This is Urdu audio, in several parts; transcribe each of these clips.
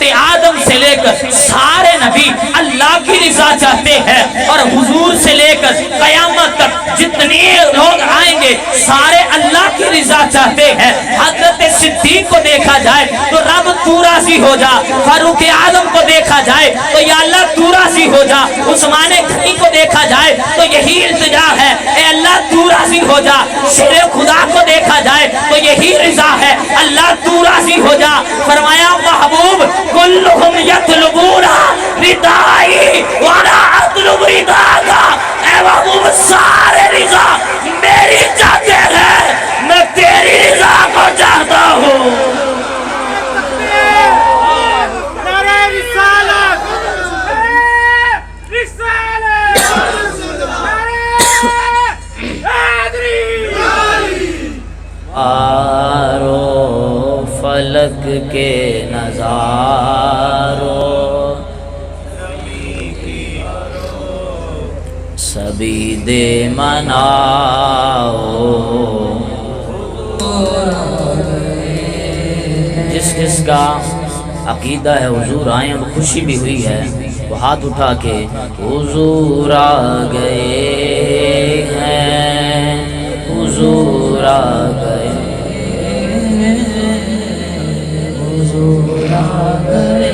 حضرت آدم سے لے کر سارے نبی اللہ کی رضا چاہتے ہیں، اور حضور سے لے کر قیامت تک جتنے لوگ آئیں گے سارے اللہ کی رضا چاہتے ہیں۔ حضرت صدیق کو دیکھا جائے تو رب تو راضی ہو جا، فاروق اعظم کو دیکھا جائے تو یا اللہ تو راضی ہو جا، عثمان غنی کو دیکھا جائے تو یہی التجا ہے، اے اللہ تو راضی ہو جا، شیر خدا کو دیکھا جائے تو یہی رضا ہے، اللہ تو راضی ہو جا۔ فرمایا محبوب کلہم یطلبون ردائی وانا اطلب رداکا، اے محبوب سارے رضا میری چاہتے ہیں، میں تیری رضا کو چاہتا ہوں۔ آرو فلک کے نظارو سبھی دے مناؤ، جس جس کا عقیدہ ہے حضور آئے اور خوشی بھی ہوئی ہے وہ ہاتھ اٹھا کے حضور آ گئے ہیں، حضور آ گئے، حضور آ گئے،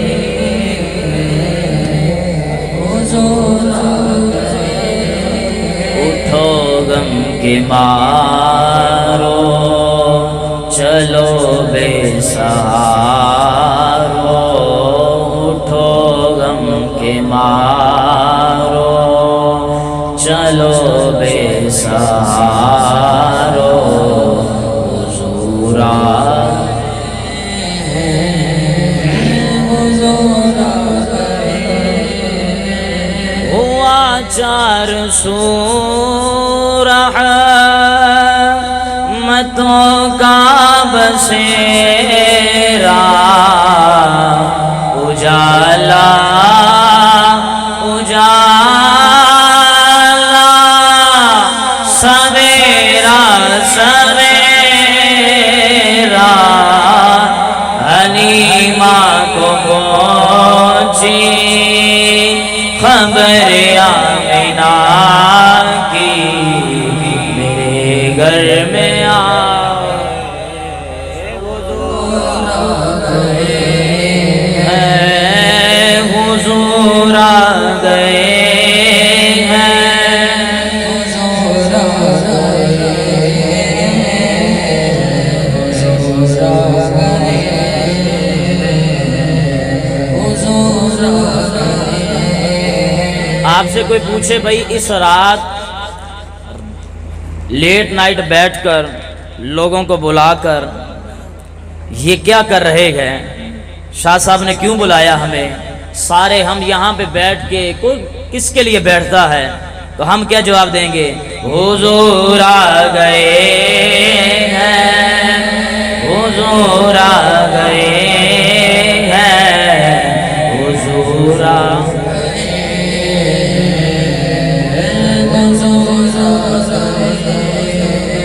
حضور آ گئے، اٹھو غم کے مارو چلو بے سہارو، اٹھو غم کے مارو چلو بے سہارو، حضور آ گئے، حضور آ گئے، ہوا چار سو رحمتوں کا بسیرا، اجالا اجالا سویرا سویرا، حلیمہ کو پہنچی خبر آمنہ کی، میرے گھر میں آئے، حضور آ گئے ہیں، حضور آ گئے ہیں، حضور آ گئے ہیں، حضور آ گئے ہیں، حضور آ گئے ہیں۔ آپ سے کوئی پوچھے بھائی اس رات لیٹ نائٹ بیٹھ کر لوگوں کو بلا کر یہ کیا کر رہے ہیں، شاہ صاحب نے کیوں بلایا ہمیں، سارے ہم یہاں پہ بیٹھ کے کوئی کس کے لیے بیٹھتا ہے، تو ہم کیا جواب دیں گے، حضور آ گئے ہیں، حضور آ گئے ہیں، حضور آ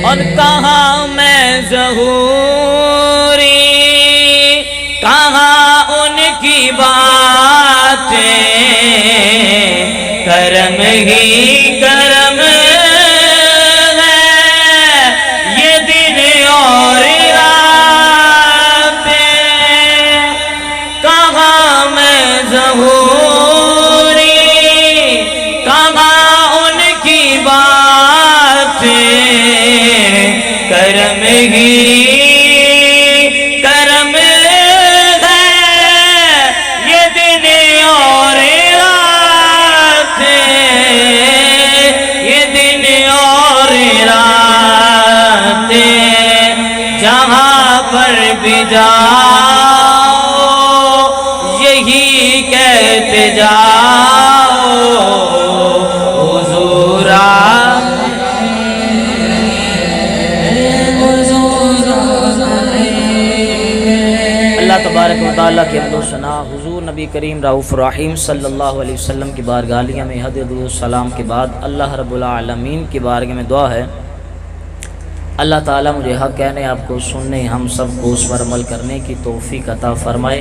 اور کہاں میں ظہوری، کہاں ان کی باتیں، کرم ہی کرم ہے یہ دن اور راتیں، کہاں میں ظہوری، کہاں ان کی باتیں، کرم ہی کرم ہے یہ دن اور راتیں، یہ دن اور راتیں، جہاں پر بھی جاؤ یہی کہتے جاؤ، حضور آ تبارک و تعالیٰ کی حمد و ثنا حضور نبی کریم رؤوف الرحیم صلی اللہ علیہ وسلم کی بارگاہ میں حد درود و سلام کے بعد اللہ رب العالمین کی بارگاہ میں دعا ہے، اللہ تعالیٰ مجھے حق کہنے آپ کو سننے، ہم سب کو اس پر عمل کرنے کی توفیق عطا فرمائے۔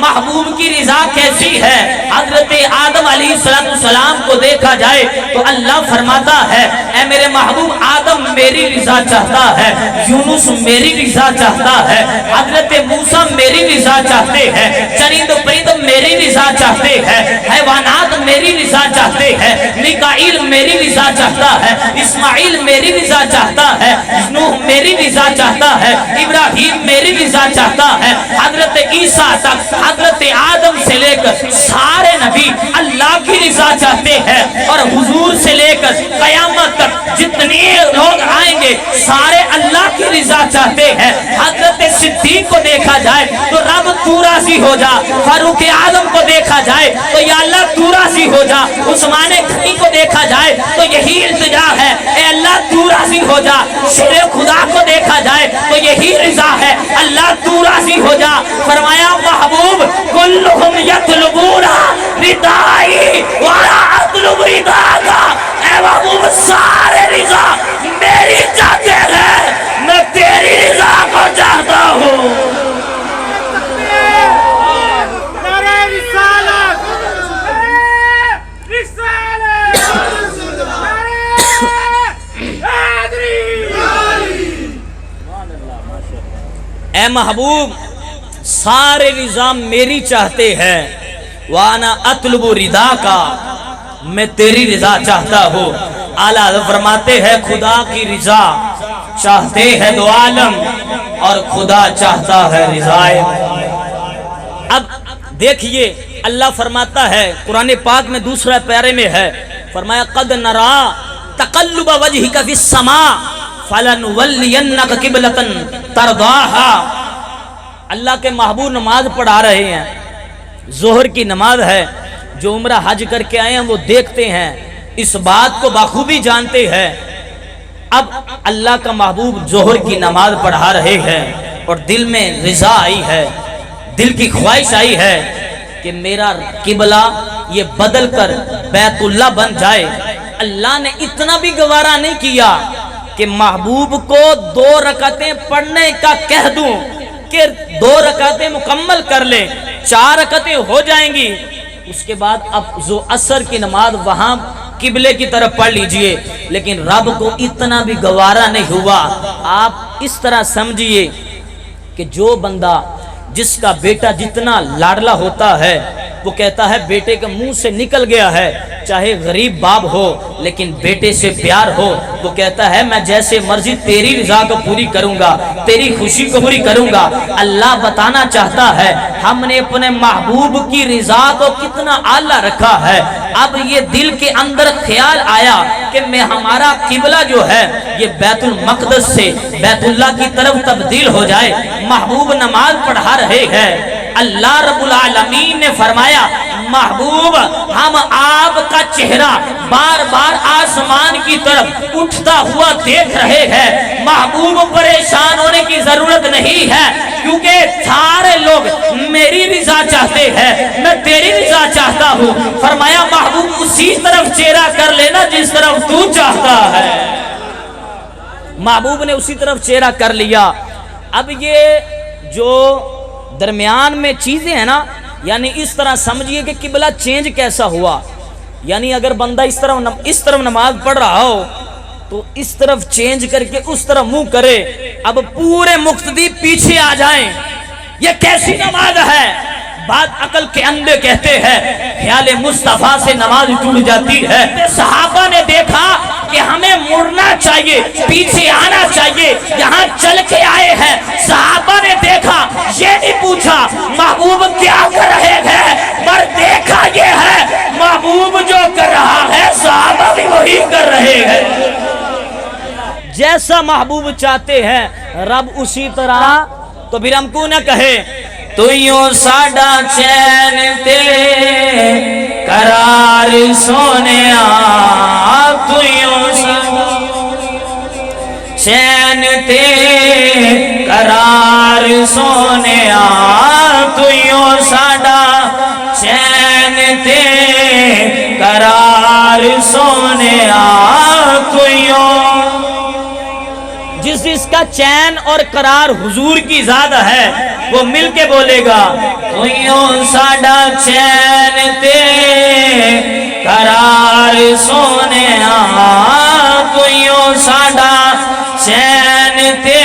محبوب کی رضا کیسی ہے؟ حضرت آدم علیہ السلام کو دیکھا جائے تو اللہ فرماتا ہے اے میرے محبوب آدم میری رضا چاہتا ہے، یونس میری رضا چاہتا ہے، حضرت موسیٰ میری رضا چاہتے ہیں، چرند پرند میری رضا چاہتے ہیں، حیوانات میری رضا چاہتے ہیں، میکائیل میری رضا چاہتا ہے، اسماعیل میری رضا چاہتا ہے، نوح میری رضا چاہتا ہے، ابراہیم میری رضا چاہتا ہے، حضرت عیسیٰ تک حضرت آدم سے لے کر سارے نبی اللہ کی رضا چاہتے ہیں، اور حضور سے لے کر قیامت تک جتنے لوگ آئیں گے سارے اللہ کی رضا چاہتے ہیں۔ حضرت صدیق کو دیکھا جائے تو رب تو راضی ہو جا، فاروق اعظم کو دیکھا جائے تو یا اللہ تو راضی ہو جا، عثمان غنی کو دیکھا جائے تو یہی التجا ہے اے اللہ تو راضی ہو جا، شیر خدا کو دیکھا جائے تو یہی رضا ہے اللہ تو راضی ہو جا۔ فرمایا محبوب کلہم یطلبون ردائی وانا اطلب رداکا، اے محبوب سارے رضا میری چاہتے ہیں، میں تیری رضا کو چاہتا ہوں۔ اے محبوب سارے رضا میری چاہتے ہیں، وانا اطلب رضا کا، میں تیری رضا چاہتا ہوں۔ اعلیٰ حضرت فرماتے ہیں خدا کی رضا چاہتے ہیں دو عالم، اور خدا چاہتا ہے رضائے۔ اب دیکھیے اللہ فرماتا ہے قرآن پاک میں دوسرے پیارے میں ہے، فرمایا قد نرا تقلب وجہک فی السماء فلنولینک قبلۃ ترضاہا۔ اللہ کے محبوب نماز پڑھا رہے ہیں، ظہر کی نماز ہے، جو عمرہ حج کر کے آئے ہیں وہ دیکھتے ہیں، اس بات کو بخوبی جانتے ہیں۔ اب اللہ کا محبوب ظہر کی نماز پڑھا رہے ہیں اور دل میں رضا آئی ہے، دل کی خواہش آئی ہے کہ میرا قبلہ یہ بدل کر بیت اللہ بن جائے۔ اللہ نے اتنا بھی گوارا نہیں کیا کہ محبوب کو 2 رکعتیں پڑھنے کا کہہ دوں کہ 2 رکعتیں مکمل کر لیں، 4 رکعتیں ہو جائیں گی، اس کے بعد اب عصر کی نماز وہاں قبلے کی طرف پڑھ لیجئے۔ لیکن رب کو اتنا بھی گوارا نہیں ہوا۔ آپ اس طرح سمجھئے کہ جو بندہ جس کا بیٹا جتنا لاڈلا ہوتا ہے وہ کہتا ہے بیٹے کے منہ سے نکل گیا ہے، چاہے غریب باپ ہو لیکن بیٹے سے پیار ہو، وہ کہتا ہے میں جیسے مرضی تیری رضا کو پوری کروں گا، تیری خوشی کو پوری کروں گا۔ اللہ بتانا چاہتا ہے ہم نے اپنے محبوب کی رضا کو کتنا اعلیٰ رکھا ہے۔ اب یہ دل کے اندر خیال آیا کہ میں ہمارا قبلہ جو ہے یہ بیت المقدس سے بیت اللہ کی طرف تبدیل ہو جائے۔ محبوب نماز پڑھا رہے ہیں، اللہ رب العالمین نے فرمایا محبوب ہم آپ کا چہرہ بار بار آسمان کی طرف اٹھتا ہوا دیکھ رہے ہیں۔ محبوب پریشان ہونے کی ضرورت نہیں ہے، کیونکہ سارے لوگ میری رضا چاہتے ہیں، میں تیری رضا چاہتا ہوں۔ فرمایا محبوب اسی طرف چہرہ کر لینا جس طرف تو چاہتا ہے۔ محبوب نے اسی طرف چہرہ کر لیا۔ اب یہ جو درمیان میں چیزیں ہیں نا، یعنی اس طرح سمجھئے کہ قبلہ چینج کیسا ہوا، یعنی اگر بندہ اس طرف نماز پڑھ رہا ہو تو اس طرف چینج کر کے اس طرف منہ کرے، اب پورے مقتدی پیچھے آ جائیں، یہ کیسی نماز ہے؟ بات عقل کے اندھے کہتے ہیں، خیال مصطفیٰ سے نماز ٹوٹ جاتی ہے۔ صحابہ نے دیکھا کہ ہمیں مڑنا چاہیے، پیچھے آنا چاہیے، یہاں چل کے آئے ہیں۔ صحابہ نے دیکھا، یہ نہیں پوچھا محبوب کیا کر رہے ہیں، پر دیکھا یہ ہے محبوب جو کر رہا ہے صحابہ بھی وہی کر رہے ہیں۔ جیسا محبوب چاہتے ہیں رب اسی طرح، تو پھر ہم کو نہ کہے تو یوں ساڈا چین تے قرار سونیا، تو یوں چین تے قرار سونیا، تو یوں ساڈا چین تے قرار سونیا، تو یوں جس اس کا چین اور قرار حضور کی ذات ہے. وہ مل کے بولے گا تویوں ساڈا چین تے قرار سونیا, تویوں ساڈا چین تے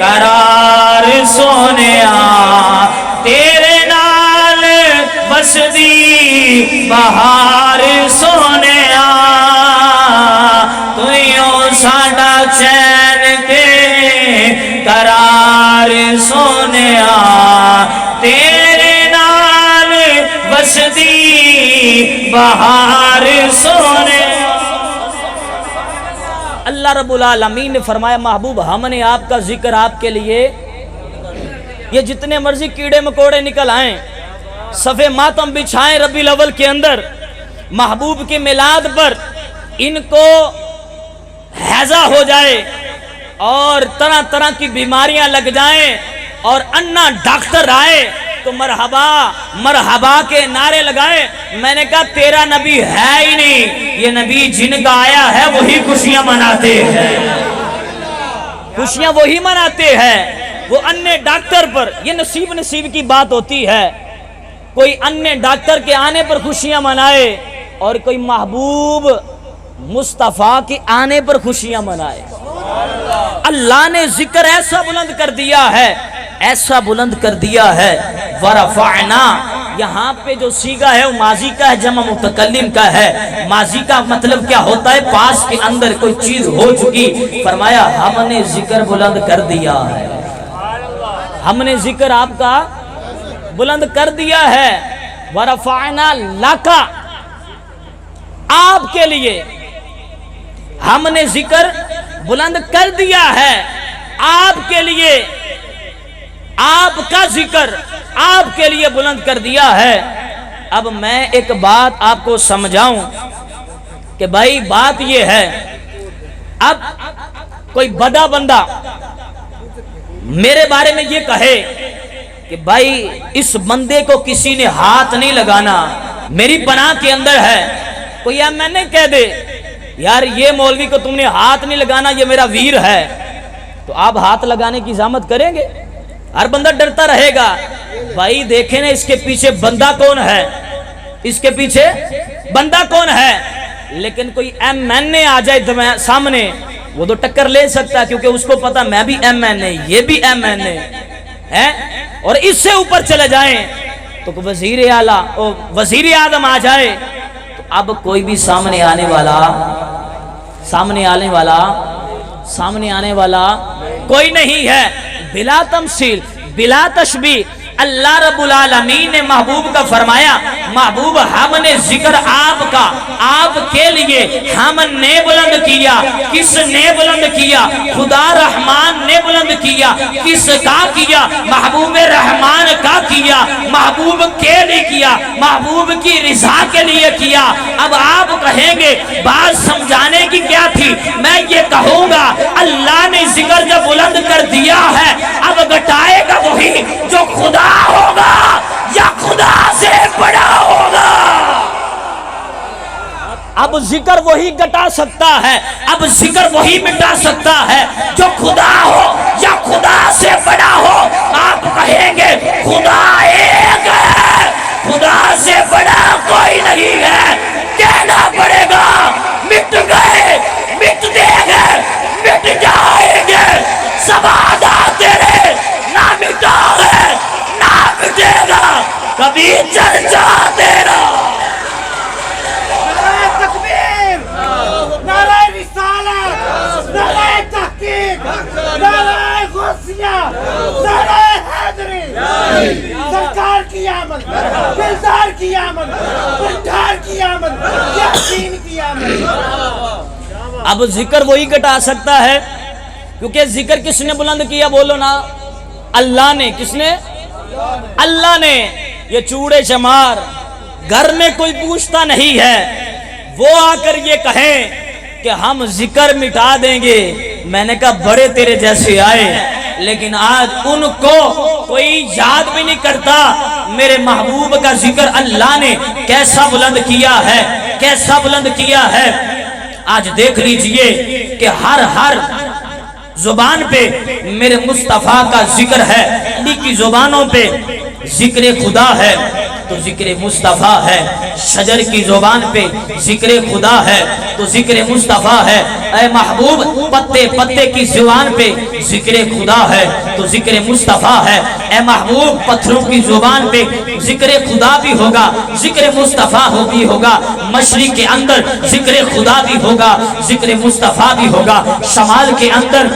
قرار سونیا, تیرے نال بسدی بہار سونیا, تویوں ساڈا چین تے قرار سونیا, تیرے نال بسدی بہار سونیا. اللہ رب العالمین نے فرمایا محبوب ہم نے آپ کا ذکر آپ کے لیے, یہ جتنے مرضی کیڑے مکوڑے نکل آئیں, صفے ماتم بچھائیں ربیع الاول کے اندر, محبوب کے میلاد پر ان کو ہیضہ ہو جائے اور طرح طرح کی بیماریاں لگ جائیں اور انا ڈاکٹر آئے تو مرحبا مرحبا کے نعرے لگائے. میں نے کہا تیرا نبی ہے ہی نہیں, یہ نبی جن کا آیا ہے وہی خوشیاں مناتے ہیں, خوشیاں وہی مناتے ہیں. وہ انے ڈاکٹر پر, یہ نصیب کی بات ہوتی ہے, کوئی انے ڈاکٹر کے آنے پر خوشیاں منائے اور کوئی محبوب مصطفیٰ کے آنے پر خوشیاں منائے. اللہ نے ذکر ایسا بلند کر دیا ہے, ایسا بلند کر دیا ہے. ورفعنا, یہاں پہ جو صیغہ ہے وہ ماضی کا ہے, جمع متکلم کا ہے. ماضی کا مطلب کیا ہوتا ہے؟ پاس کے اندر کوئی چیز ہو چکی. فرمایا ہم نے ذکر بلند کر دیا ہے, ہم نے ذکر آپ کا بلند کر دیا ہے. ورفعنا لکا, آپ کے لیے ہم نے ذکر بلند کر دیا ہے, آپ کے لیے آپ کا ذکر آپ کے لیے بلند کر دیا ہے. اب میں ایک بات آپ کو سمجھاؤں کہ بھائی بات یہ ہے, اب کوئی بڑا بندہ میرے بارے میں یہ کہے کہ بھائی اس بندے کو کسی نے ہاتھ نہیں لگانا, میری پناہ کے اندر ہے. کوئی میں نے کہہ دے یار یہ مولوی کو تم نے ہاتھ نہیں لگانا, یہ میرا ویر ہے, تو آپ ہاتھ لگانے کی زحمت کریں گے؟ ہر بندہ ڈرتا رہے گا. بھائی دیکھیں نا اس کے پیچھے بندہ کون ہے, اس کے پیچھے بندہ کون ہے. لیکن کوئی ایم این اے آ جائے سامنے, وہ تو ٹکر لے سکتا ہے کیونکہ اس کو پتا میں بھی ایم این اے, یہ بھی ایم این اے ہے, اور اس سے اوپر چلے جائیں تو وزیر اعلیٰ وزیر اعظم آ جائے تو اب کوئی بھی سامنے آنے والا کوئی نہیں ہے. بلا تمثیل بلا تشبیہ اللہ رب العالمین نے محبوب کا فرمایا محبوب ہم نے ذکر آپ کا آپ کے لیے ہم نے بلند کیا. کس نے بلند کیا؟ خدا رحمان نے بلند کیا. کس کا کیا؟ محبوب رحمان کا کیا, محبوب کے لیے کیا, محبوب کی رضا کے لیے کیا. اب آپ کہیں گے بات سمجھانے کی کیا تھی؟ میں یہ کہوں گا اللہ نے ذکر جب بلند کر دیا ہے اب گٹائے گا وہی جو خدا ہوگا یا خدا سے بڑا ہوگا. اب ذکر وہی گٹا سکتا ہے, اب ذکر وہی مٹا سکتا ہے جو خدا ہو یا خدا سے بڑا ہو. آپ کہیں گے خدا ایک ہے, خدا سے بڑا کوئی نہیں ہے. کہنا پڑے گا مٹ گئے, مٹ دیں گے, مٹ جائیں گے, سوادہ تیرے نہ مٹا ہے نہ مٹے گا کبھی چرچا تیرا. تکبیر, نعرہ رسالت, نعرہ تحقیق, نعرہ غوثیہ, نعرہ حیدری, سرکار کی آمد, دلدار کی آمد, پنڈار کی آمد, یاسین کی آمد. اب ذکر وہی گٹا سکتا ہے کیونکہ ذکر کس نے بلند کیا؟ بولو نا, اللہ نے. کس نے؟ اللہ نے. یہ چوڑے چمار گھر میں کوئی پوچھتا نہیں ہے, وہ آ کر یہ کہیں کہ ہم ذکر مٹا دیں گے. میں نے کہا بڑے تیرے جیسے آئے لیکن آج ان کو کوئی یاد بھی نہیں کرتا میرے محبوب کا ذکر اللہ نے کیسا بلند کیا ہے, کیسا بلند کیا ہے. آج دیکھ لیجئے کہ ہر زبان پہ میرے مصطفیٰ کا ذکر ہے، علی کی زبانوں پہ ذکر خدا ہے تو ذکر مصطفیٰ ہے، شجر کی زبان پہ ذکر خدا ہے تو ذکر مصطفیٰ ہے، اے محبوب پتے پتے کی زبان پہ ذکر خدا ہے تو ذکر مصطفیٰ ہے، اے محبوب پتھروں کی زبان پہ ذکر خدا بھی ہوگا، ذکر مصطفیٰ بھی ہوگا، مشرق کے اندر ذکر خدا بھی ہوگا، ذکر مصطفیٰ بھی ہوگا، شمال کے اندر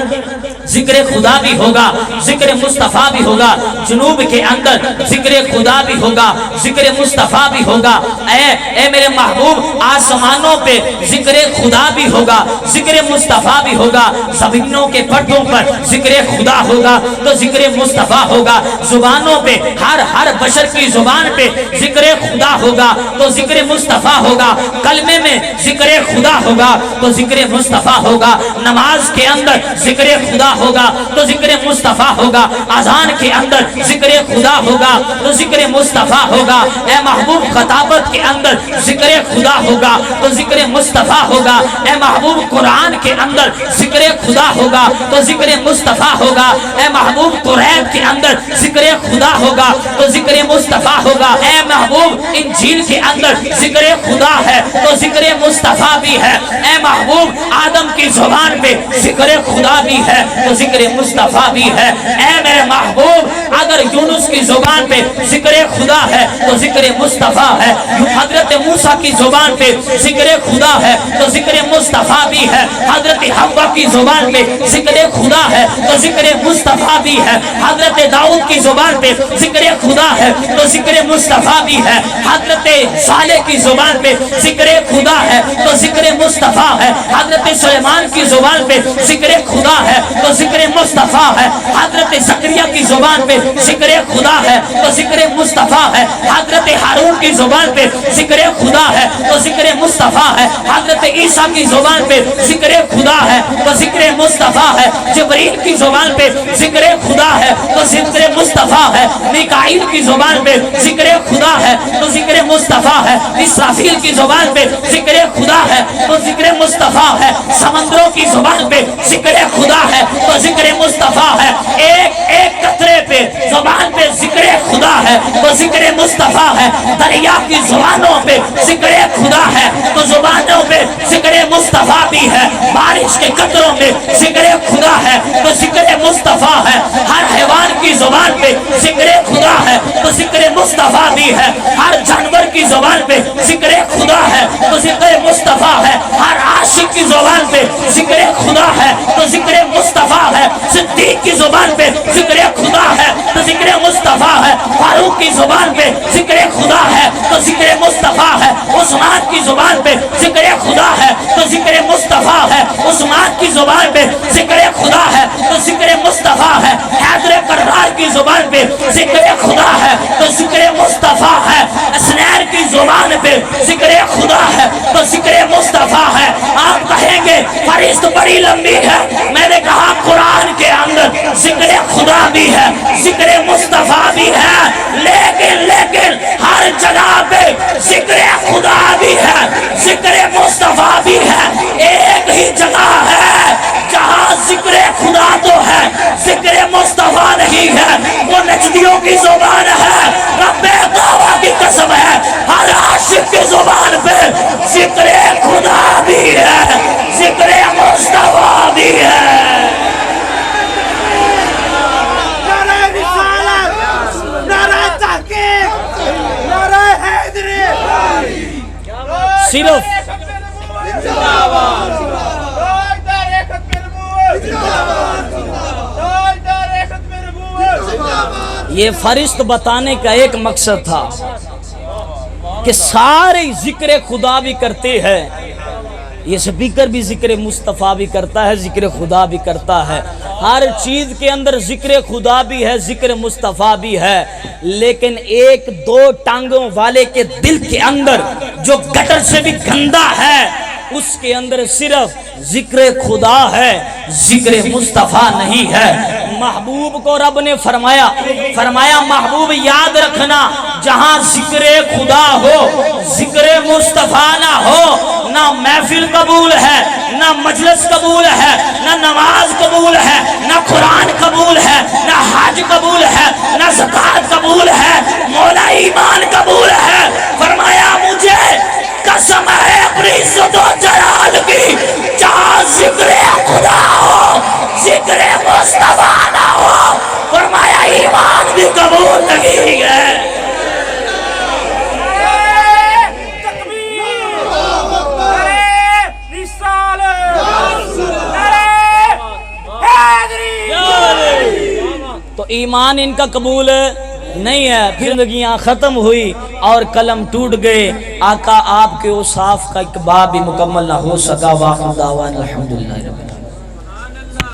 ذکر خدا بھی ہوگا، ذکر مصطفیٰ بھی ہوگا، جنوب کے اندر ذکر خدا بھی ہوگا، ذکر مصطفیٰ بھی ہوگا، اے میرے محبوب آسمانوں پہ ذکر خدا بھی ہوگا، ذکر مصطفیٰ بھی ہوگا، زمینوں کے پٹوں پر ذکر خدا ہوگا تو ذکر مصطفیٰ ہوگا، زبانوں پہ ہر بشر کی زبان پہ ذکر خدا ہوگا تو ذکر مصطفیٰ ہوگا، کلمے میں ذکر خدا ہوگا تو ذکر مصطفیٰ ہوگا، نماز کے اندر ذکر خدا ہوگا تو ذکر مصطفیٰ ہوگا، اذان کے اندر ذکر خدا ہوگا تو ذکر مصطفیٰ ہوگا، اے محبوب خطابت کے اندر ذکر خدا ہوگا تو ذکر مصطفیٰ ہوگا، اے محبوب قرآن کے اندر ذکر خدا ہوگا تو ذکر مصطفیٰ ہوگا، اے محبوب قرآن کے اندر ذکر خدا ہوگا تو ذکر مصطفیٰ ہوگا، اے محبوب انجیل کے اندر ذکر خدا ہے تو ذکر مصطفیٰ بھی ہے، اے محبوب آدم کی زبان پہ ذکر خدا بھی ہے تو ذکر مصطفیٰ بھی ہے، اے میرے محبوب اگر یونس کی زبان پہ ذکر خدا ہے تو ذکر مصطفیٰ ہے، حضرت موسیٰ کی زبان پہ ذکر خدا ہے تو ذکر مصطفیٰ بھی ہے، حضرت حوا کی زبان پہ ذکر خدا ہے تو ذکر مصطفیٰ بھی ہے، حضرت داؤد کی زبان پہ ذکر خدا ہے تو ذکر مصطفیٰ بھی ہے، حضرت صالح کی زبان پہ ذکر خدا ہے تو ذکر مصطفیٰ ہے، حضرت سلیمان کی زبان پہ ذکر خدا ہے تو ذکر مصطفیٰ ہے، حضرت زکریا کی زبان پہ ذکر خدا ہے تو ذکر مصطفیٰ ہے، حضرت ہارون کی زبان پہ ذکر خدا ہے تو ذکر مصطفیٰ ہے، حضرت عیسیٰ کی زبان پہ ذکر خدا ہے تو ذکر مصطفیٰ ہے، جبرائیل کی زبان پہ ذکر خدا ہے تو ذکر مصطفیٰ ہے، میکائیل کی زبان پہ ذکر خدا ہے تو ذکر مصطفیٰ ہے، اسرافیل کی زبان پہ ذکر خدا ہے تو ذکر مصطفیٰ ہے، سمندروں کی زبان پہ ذکر خدا ہے تو ذکر مصطفیٰ ہے، ایک ایک قطرے پہ زبان پہ ذکر خدا ہے تو ذکر مصطفیٰ ہے، دریا کی زبانوں پہ ذکر خدا ہے تو زبانوں پہ ذکر مصطفیٰ بھی ہے، بارش کے قطروں میں ذکر خدا ہے تو ذکر مصطفیٰ ہے، ہر حیوان کی زبان پہ ذکر خدا ہے تو ذکر مصطفیٰ بھی ہے، ہر جانور کی زبان پہ ذکر خدا ہے تو ذکر مصطفیٰ ہے، ہر عاشق کی زبان پہ ذکر خدا ہے تو ذکر مصطفیٰ ہے، صدیق کی زبان پہ ذکر خدا ہے تو ذکر مصطفیٰ ہے، فاروق کی زبان پہ ذکر خدا ہے تو ذکر مصطفیٰ ہے، عثمان کی زبان پہ ذکر خدا ہے تو ذکر مصطفیٰ ہے، عثمان کی زبان پہ ذکر خدا ہے تو ذکر مصطفیٰ ہے، حیدر کرار کی زبان پہ ذکر خدا ہے تو ذکر مصطفیٰ ہے، اسنیر کی زبان پہ ذکر خدا ہے تو ذکر مصطفیٰ ہے۔ آپ کہیں گے فہرست بڑی لمبی ہے، میں نے کہا قرآن کے اندر ذکر خدا بھی ہے، ذکر مصطفیٰ بھی ہے، لیکن ہر جگہ پہ ذکر خدا بھی ہے، ذکر مصطفیٰ بھی ہے، ایک ہی جگہ ہے جہاں ذکر خدا تو ہے ذکر مصطفیٰ نہیں ہے، وہ نجدیوں کی زبان ہے، رب دعویٰ کی قسم ہے، ہر عاشق کی زبان پہ ذکر خدا بھی ہے، ذکر مصطفیٰ بھی ہے۔ نعرہ رسالت، نعرہ تحقیق، نعرہ حیدری، صرف یہ فہرست بتانے کا ایک مقصد تھا کہ سارے ذکر خدا بھی کرتے ہیں، یہ سپیکر بھی ذکر مصطفیٰ بھی کرتا ہے، ذکر خدا بھی کرتا ہے، ہر چیز کے اندر ذکر خدا بھی ہے، ذکر مصطفیٰ بھی ہے، لیکن ایک دو ٹانگوں والے کے دل کے اندر جو گٹر سے بھی گندا ہے اس کے اندر صرف ذکر خدا ہے، ذکر مصطفیٰ نہیں ہے۔ محبوب کو رب نے فرمایا محبوب یاد رکھنا، جہاں ذکر خدا ہو ذکر مصطفیٰ نہ ہو نہ محفل قبول ہے، نہ مجلس قبول ہے، نہ نماز قبول ہے، نہ قرآن قبول ہے، نہ حج قبول ہے، نہ زکات قبول ہے، مولا ایمان قبول ہے۔ فرمایا مجھے قسم ہے اپنی عزت و جلال کی، جہاں ذکر خدا ہو ذکر مصطفیٰ نہ ہو، فرمایا ایمان بھی قبول نہیں ہے۔ تو ایمان ان کا قبول نہیں ہے، پھر زندگیاں ختم ہوئی اور قلم ٹوٹ گئے، آقا آپ کے اوصاف کا ایک باب بھی مکمل نہ ہو سکا۔ واخر دعوانا الحمدللہ رب العالمین۔